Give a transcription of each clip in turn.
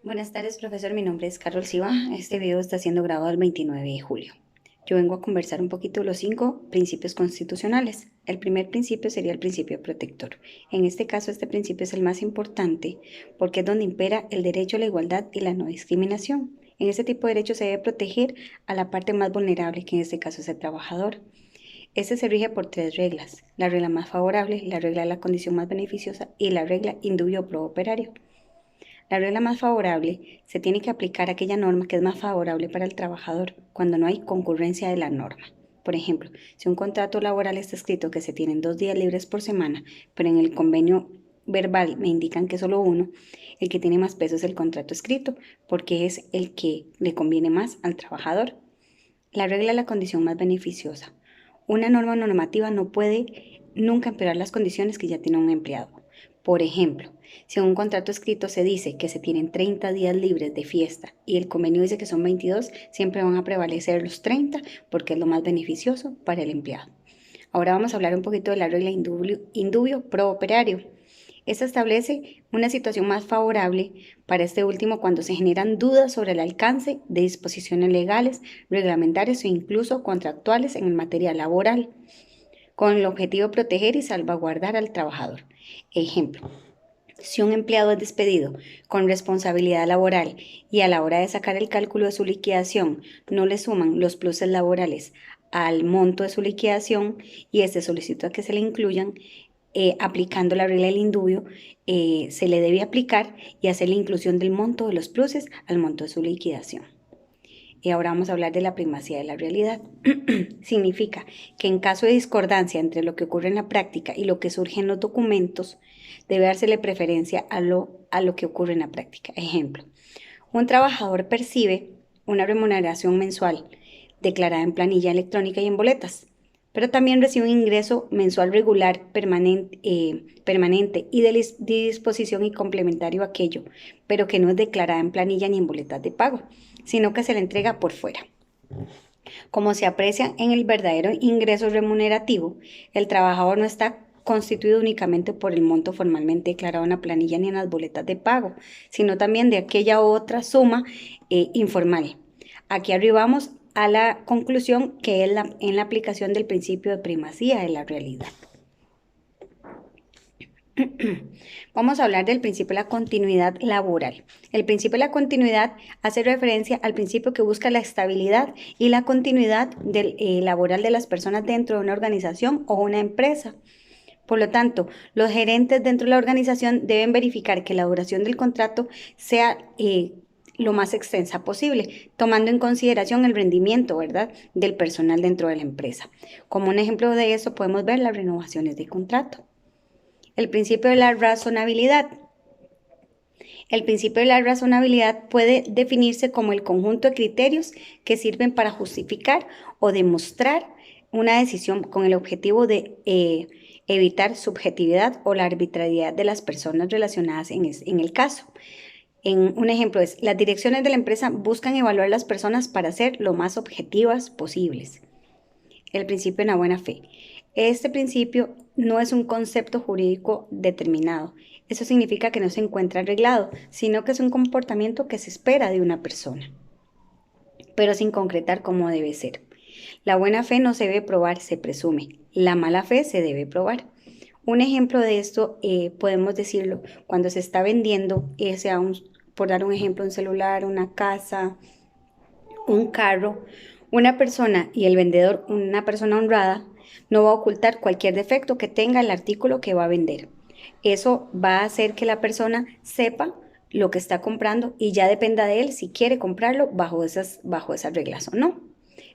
Buenas tardes, profesor. Mi nombre es Carol Siva. Este video está siendo grabado el 29 de julio. Yo vengo a conversar un poquito de los 5 principios constitucionales. El primer principio sería el principio protector. En este caso, este principio es el más importante porque es donde impera el derecho a la igualdad y la no discriminación. En este tipo de derecho se debe proteger a la parte más vulnerable, que en este caso es el trabajador. Este se rige por 3 reglas: la regla más favorable, la regla de la condición más beneficiosa y la regla indubio pro operario. La regla más favorable se tiene que aplicar a aquella norma que es más favorable para el trabajador cuando no hay concurrencia de la norma. Por ejemplo, si un contrato laboral está escrito que se tienen 2 días libres por semana, pero en el convenio verbal me indican que solo uno, el que tiene más peso es el contrato escrito, porque es el que le conviene más al trabajador. La regla es la condición más beneficiosa. Una norma normativa no puede nunca empeorar las condiciones que ya tiene un empleado. Por ejemplo, si en un contrato escrito se dice que se tienen 30 días libres de fiesta y el convenio dice que son 22, siempre van a prevalecer los 30 porque es lo más beneficioso para el empleado. Ahora vamos a hablar un poquito de la regla indubio pro operario. Esta establece una situación más favorable para este último cuando se generan dudas sobre el alcance de disposiciones legales, reglamentarias o incluso contractuales en materia laboral, con el objetivo de proteger y salvaguardar al trabajador. Ejemplo: si un empleado es despedido con responsabilidad laboral y a la hora de sacar el cálculo de su liquidación no le suman los pluses laborales al monto de su liquidación y este solicita que se le incluyan, aplicando la regla del indubio, se le debe aplicar y hacer la inclusión del monto de los pluses al monto de su liquidación. Y ahora vamos a hablar de la primacía de la realidad. Significa que en caso de discordancia entre lo que ocurre en la práctica y lo que surge en los documentos, debe dársele preferencia a lo que ocurre en la práctica. Ejemplo: un trabajador percibe una remuneración mensual declarada en planilla electrónica y en boletas, pero también recibe un ingreso mensual regular permanente y de disposición y complementario a aquello, pero que no es declarada en planilla ni en boletas de pago, sino que se le entrega por fuera. Como se aprecia en el verdadero ingreso remunerativo, el trabajador no está constituido únicamente por el monto formalmente declarado en la planilla ni en las boletas de pago, sino también de aquella otra suma informal. Aquí arribamos a la conclusión que es en la aplicación del principio de primacía de la realidad. Vamos a hablar del principio de la continuidad laboral. El principio de la continuidad hace referencia al principio que busca la estabilidad y la continuidad laboral de las personas dentro de una organización o una empresa. Por lo tanto, los gerentes dentro de la organización deben verificar que la duración del contrato sea lo más extensa posible, tomando en consideración el rendimiento, ¿verdad?, del personal dentro de la empresa. Como un ejemplo de eso podemos ver las renovaciones de contrato. El principio de la razonabilidad. El principio de la razonabilidad puede definirse como el conjunto de criterios que sirven para justificar o demostrar una decisión con el objetivo de evitar subjetividad o la arbitrariedad de las personas relacionadas en el caso. Un ejemplo es: las direcciones de la empresa buscan evaluar a las personas para ser lo más objetivas posibles. El principio de la buena fe. Este principio no es un concepto jurídico determinado. Eso significa que no se encuentra arreglado, sino que es un comportamiento que se espera de una persona, pero sin concretar cómo debe ser. La buena fe no se debe probar, se presume. La mala fe se debe probar. Un ejemplo de esto, podemos decirlo, cuando se está vendiendo, por dar un ejemplo, un celular, una casa, un carro, una persona y el vendedor, una persona honrada, no va a ocultar cualquier defecto que tenga el artículo que va a vender. Eso va a hacer que la persona sepa lo que está comprando y ya dependa de él si quiere comprarlo bajo esas reglas o no.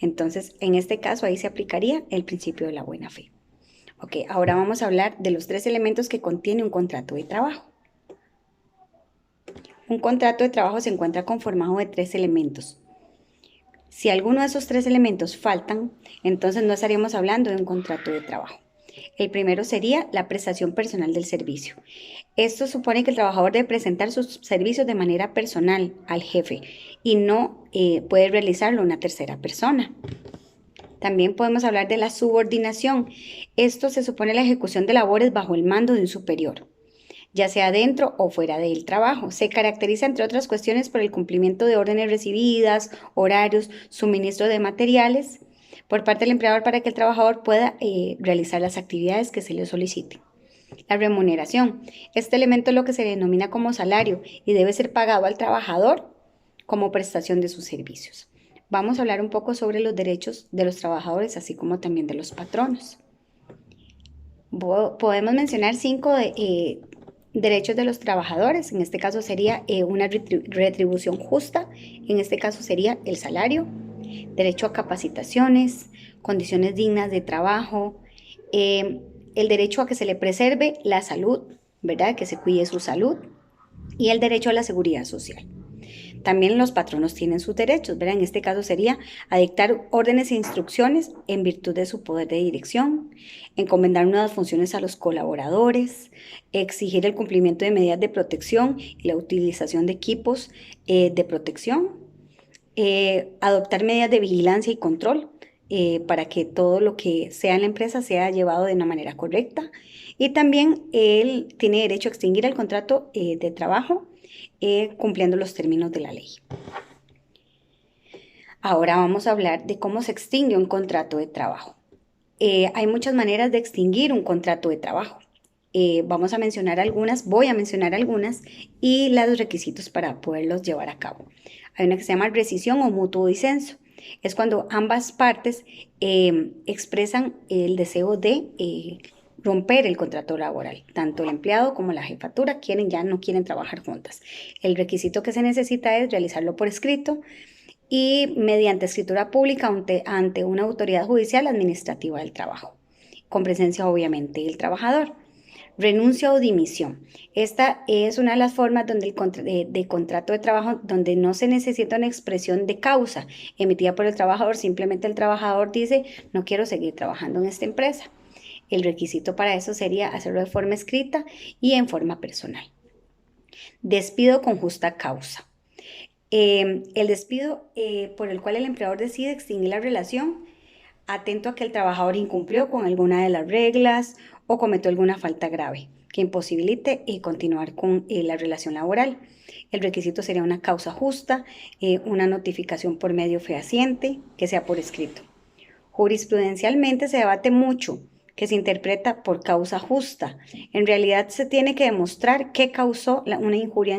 Entonces, en este caso, ahí se aplicaría el principio de la buena fe. Ok, ahora vamos a hablar de los 3 elementos que contiene un contrato de trabajo. Un contrato de trabajo se encuentra conformado de 3 elementos. Si alguno de esos 3 elementos faltan, entonces no estaríamos hablando de un contrato de trabajo. El primero sería la prestación personal del servicio. Esto supone que el trabajador debe presentar sus servicios de manera personal al jefe y no puede realizarlo una tercera persona. También podemos hablar de la subordinación. Esto se supone la ejecución de labores bajo el mando de un superior. ya sea dentro o fuera del trabajo. Se caracteriza, entre otras cuestiones, por el cumplimiento de órdenes recibidas, horarios, suministro de materiales por parte del empleador para que el trabajador pueda realizar las actividades que se le soliciten. La remuneración. Este elemento es lo que se denomina como salario y debe ser pagado al trabajador como prestación de sus servicios. Vamos a hablar un poco sobre los derechos de los trabajadores, así como también de los patronos. Podemos mencionar 5 derechos de los trabajadores. En este caso sería una retribución justa. En este caso sería el salario, derecho a capacitaciones, condiciones dignas de trabajo, el derecho a que se le preserve la salud, ¿verdad? Que se cuide su salud, y el derecho a la seguridad social. También los patronos tienen sus derechos, ¿verdad? En este caso sería a dictar órdenes e instrucciones en virtud de su poder de dirección, encomendar nuevas funciones a los colaboradores, exigir el cumplimiento de medidas de protección y la utilización de equipos de protección, adoptar medidas de vigilancia y control para que todo lo que sea en la empresa sea llevado de una manera correcta. Y también él tiene derecho a extinguir el contrato de trabajo cumpliendo los términos de la ley. Ahora vamos a hablar de cómo se extingue un contrato de trabajo. Hay muchas maneras de extinguir un contrato de trabajo. Vamos a mencionar algunas, voy a mencionar algunas y los requisitos para poderlos llevar a cabo. Hay una que se llama rescisión o mutuo disenso. Es cuando ambas partes expresan el deseo de romper el contrato laboral. Tanto el empleado como la jefatura ya no quieren trabajar juntas. El requisito que se necesita es realizarlo por escrito y mediante escritura pública ante una autoridad judicial administrativa del trabajo, con presencia obviamente del trabajador. Renuncia o dimisión. Esta es una de las formas donde de contrato de trabajo donde no se necesita una expresión de causa emitida por el trabajador, simplemente el trabajador dice no quiero seguir trabajando en esta empresa. El requisito para eso sería hacerlo de forma escrita y en forma personal. Despido con justa causa. El despido por el cual el empleador decide extinguir la relación atento a que el trabajador incumplió con alguna de las reglas o cometió alguna falta grave que imposibilite continuar con la relación laboral. El requisito sería una causa justa, una notificación por medio fehaciente, que sea por escrito. Jurisprudencialmente se debate mucho que se interpreta por causa justa. En realidad se tiene que demostrar qué causó una injuria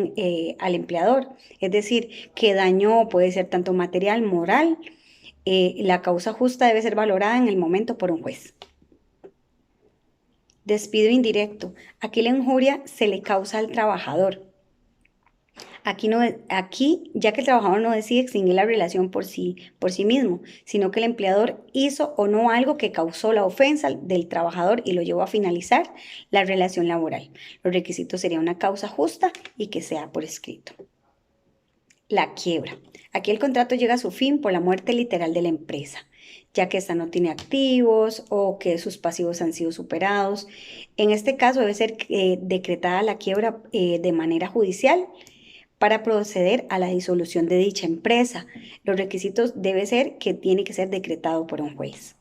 al empleador, es decir, que dañó, puede ser tanto material, moral. La causa justa debe ser valorada en el momento por un juez. Despido indirecto. Aquí la injuria se le causa al trabajador. Aquí, ya que el trabajador no decide extinguir la relación por sí mismo, sino que el empleador hizo o no algo que causó la ofensa del trabajador y lo llevó a finalizar la relación laboral. Los requisitos serían una causa justa y que sea por escrito. La quiebra. Aquí el contrato llega a su fin por la muerte literal de la empresa, ya que ésta no tiene activos o que sus pasivos han sido superados. En este caso debe ser decretada la quiebra de manera judicial para proceder a la disolución de dicha empresa. Los requisitos debe ser que tiene que ser decretado por un juez.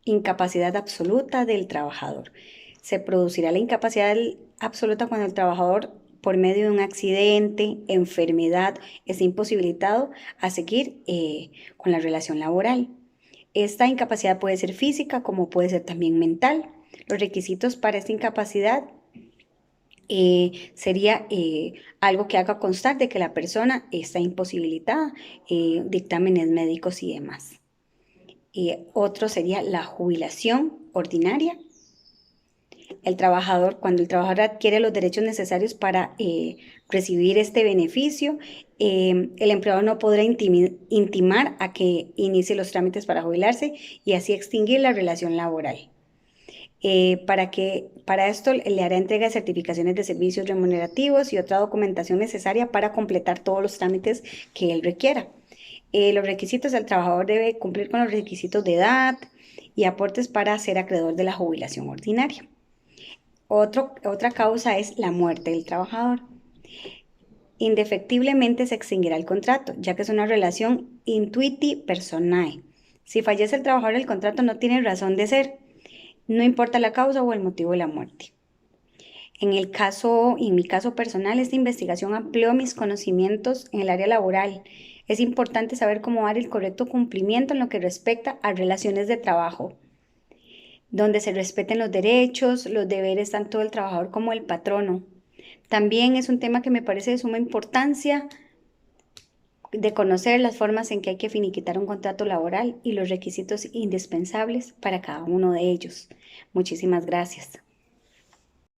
Incapacidad absoluta del trabajador. Se producirá la incapacidad absoluta cuando el trabajador, por medio de un accidente, enfermedad, es imposibilitado a seguir con la relación laboral. Esta incapacidad puede ser física como puede ser también mental. Los requisitos para esta incapacidad sería algo que haga constar de que la persona está imposibilitada, dictámenes médicos y demás. Otro sería la jubilación ordinaria. Cuando el trabajador adquiere los derechos necesarios para recibir este beneficio, el empleador no podrá intimar a que inicie los trámites para jubilarse y así extinguir la relación laboral. Para esto le hará entrega de certificaciones de servicios remunerativos y otra documentación necesaria para completar todos los trámites que él requiera. Los requisitos, el trabajador debe cumplir con los requisitos de edad y aportes para ser acreedor de la jubilación ordinaria. Otra causa es la muerte del trabajador. Indefectiblemente se extinguirá el contrato, ya que es una relación intuiti personae. Si fallece el trabajador, el contrato no tiene razón de ser. No importa la causa o el motivo de la muerte. En mi caso personal, esta investigación amplió mis conocimientos en el área laboral. Es importante saber cómo dar el correcto cumplimiento en lo que respecta a relaciones de trabajo, donde se respeten los derechos, los deberes tanto del trabajador como del patrono. También es un tema que me parece de suma importancia de conocer las formas en que hay que finiquitar un contrato laboral y los requisitos indispensables para cada uno de ellos. Muchísimas gracias.